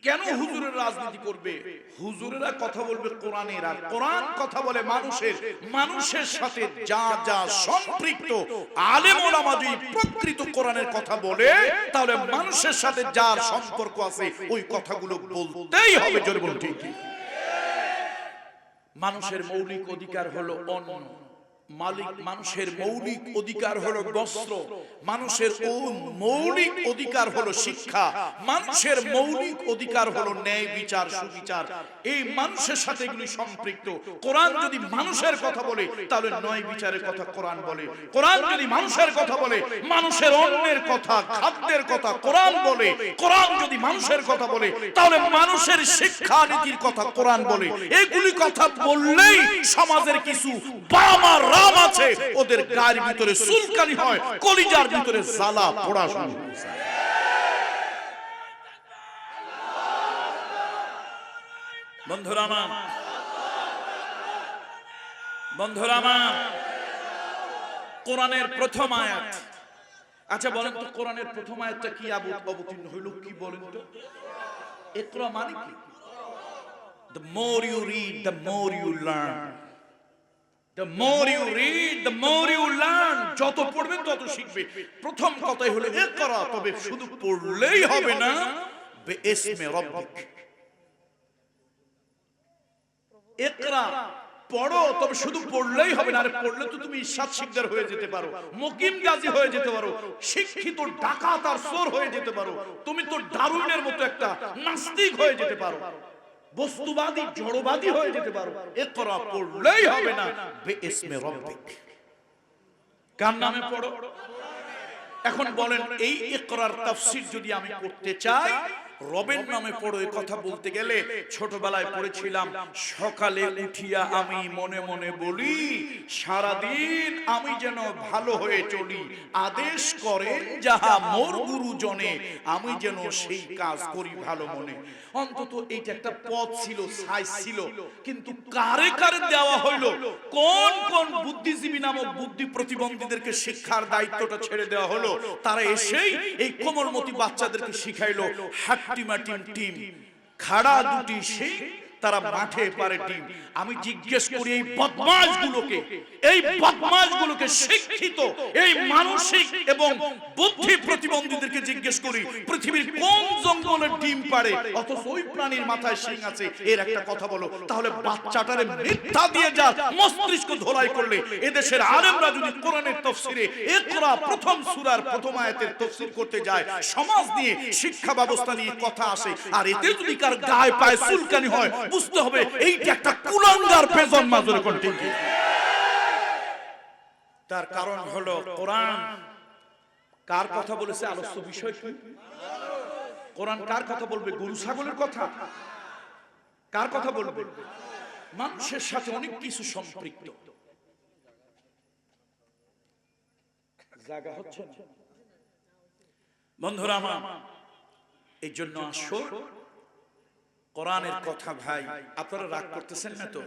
কেন হুজুরের রাজনীতি করবে? হুজুরেরা কথা বলবে কোরআনের, আর কোরআন কথা বলে মানুষের সাথে যা যা সম্পৃক্ত। আলেম ওলামা যদি প্রকৃত কোরআনের কথা বলে, তাহলে মানুষের সাথে যার সম্পর্ক আছে ওই কথাগুলো বলতেই হবে। জোরে বলুন ঠিক কি? মানুষের মৌলিক অধিকার হলো অন্ন, মানুষের মৌলিক অধিকার হলো বস্ত্র, মানুষের মৌলিক অধিকার হলো শিক্ষা, মানুষের মৌলিক অধিকার হলো ন্যায় বিচার, সুবিচার। এই মানুষের সাথে এগুলি সম্পৃক্ত। কোরআন যদি মানুষের কথা বলে, তাহলে ন্যায় বিচারের কথা কোরআন বলে। কোরআন যদি মানুষের কথা বলে, মানুষের অন্নের কথা, খাদ্যের কথা কোরআন বলে। কোরআন যদি মানুষের কথা বলে, তাহলে মানুষের শিক্ষা নীতির কথা কোরআন বলে। এগুলি কথা বললেই সমাজের কিছু বাবা রাম আছে, ওদের গায়ের ভিতরে চুলকানি হয়, কলিজার ভিতরে জ্বালা পোড়া শুরু হয়। বন্ধুরা আমার, কোরআনের প্রথম আয়াত। আচ্ছা বলেন তো, কোরআনের প্রথম আয়াতটা কি অবতীর্ণ হইল? কি বলেন তো? ইকরা মানে কি? The more you read, the more you learn. The more you read, the more you learn. যত পড়বেন তত শিখবে। প্রথম কথাই হলো ইকরা, তবে শুধু পড়লেই হবে না, বিইসমে রাব্বিক। ইকরা পড়ো, তবে শুধু পড়লেই হবে না। আরে পড়লে তো তুমি ইরশাদ শিকদার হয়ে যেতে পারো, মুকিম গাজী হয়ে যেতে পারো, শিক্ষিত ডাকাত আর চোর হয়ে যেতে পারো, তুমি তো ডারউইনের মতো একটা নাস্তিক হয়ে যেতে পারো, বস্তুবাদী জড়বাদী হয়ে যেতে পারো। ইকরা পড়লেই হবে না, বিইসমে রাব্বিক। কার নামে পড়ো? এখন বলেন, এই ইকরার তাফসীর যদি আমি করতে চাই, রবের নামে পড়ো এই কথা বলতে গেলে ছোটবেলায় পড়েছিলাম, সকালে উঠিয়া আমি মনে মনে বলি, সারাদিন আমি যেন ভালো হয়ে চলি, আদেশ করেন যাহা মোর গুরুজনে, আমি যেন সেই কাজ করি ভালো মনে। অন্তত এইটা একটা পথ ছিল, সাইজ ছিল, কিন্তু কারে কারে দেওয়া হইলো? কোন কোন বুদ্ধিজীবী নামক বুদ্ধি প্রতিবন্ধীদেরকে শিক্ষার দায়িত্বটা ছেড়ে দেওয়া হলো। তারা এসেই এই কোমলমতি বাচ্চাদেরকে শিখাইলো হাট্টিমাটিম টিম, খাড়া দুটি শিং, তারা মাঠে পারে টিম। আমি জিজ্ঞেস করি, এই বদমাশগুলোকে শিক্ষিত এই মানসিক এবং বুদ্ধি প্রতিবন্ধীদেরকে জিজ্ঞেস করি, পৃথিবীর কোন জঙ্গলের ডিম পারে, অথচ ওই প্রাণীর মাথায় শিং আছে, এর একটা কথা বলো। তাহলে বাচ্চাটারে মিথ্যা দিয়ে যা মস্তিষ্ক ধোলাই করলে, এদেশের আলেমরা যদি কোরআনের তাফসীরে ইকরা প্রথম সূরার প্রথম আয়াতের তাফসীর করতে যায়, সমাজ নিয়ে, শিক্ষা ব্যবস্থা নিয়ে কথা আসে, আর এতে যদি কার গায়ে পায়ে চুলকানি হয়, বুঝতে হবে এইটা একটা কুলাঙ্গার পেজন মাজরে কোনটি। তার কারণ হলো কোরআন কার কথা বলেছে? আলোচ্য বিষয় কি? কোরআন কার কথা বলবে? গরু ছাগলের কথা? কার কথা বলবে? মানুষের সাথে অনেক কিছু সম্পৃক্ত। জায়গা হচ্ছে না বন্ধুরা আমার, এই জন্য আসো কোরআনের কথা। ভাই আপনারা রাগ করতেছেন না তো?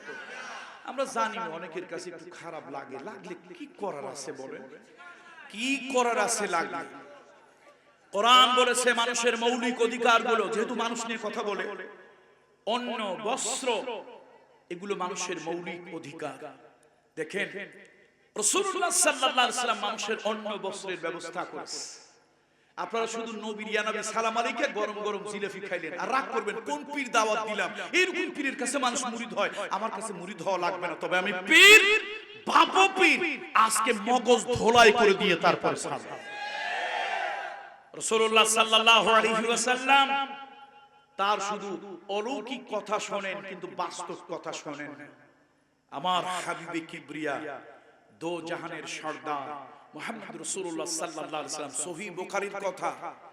আমরা জানি অনেকের কাছে একটু খারাপ লাগে, লাগলে কি করার আছে বলেন? কি করার আছে লাগলে? কোরআন বলেছে মানুষের মৌলিক অধিকারগুলো, যেহেতু মানুষ নিয়ে কথা বলে, অন্ন, বস্ত্র, এগুলো মানুষের মৌলিক অধিকার। দেখেন রাসূলুল্লাহ সাল্লাল্লাহু আলাইহি ওয়াসাল্লাম মানুষের অন্ন বস্ত্রের ব্যবস্থা করেছে। আপনারা শুধু নবীর ইয়া নবী সালাম আলাইকে গরম গরম জিলাপি খাইলেন আর রাগ করবেন, কোন পীর দাওয়াত দিলাম, এরকম পীরের কাছে মানুষ মুরিদ হয়, আমার কাছে মুরিদ হওয়া লাগবে না, তবে আমি পীর, বাবা পীর, আজকে মগজ ধোলাই করে দিয়ে তারপর সালাম। রাসূলুল্লাহ সাল্লাল্লাহু আলাইহি ওয়াসাল্লাম তার শুধু অলৌকিক কথা শোনেন, কিন্তু বাস্তব কথা শোনেন। আমার হাবিবে কিবরিয়া, দো জাহানের সর্দার মুহাম্মদ রাসূলুল্লাহ সাল্লাল্লাহু আলাইহি ওয়াসাল্লাম, সহিহ বুখারীর কথা,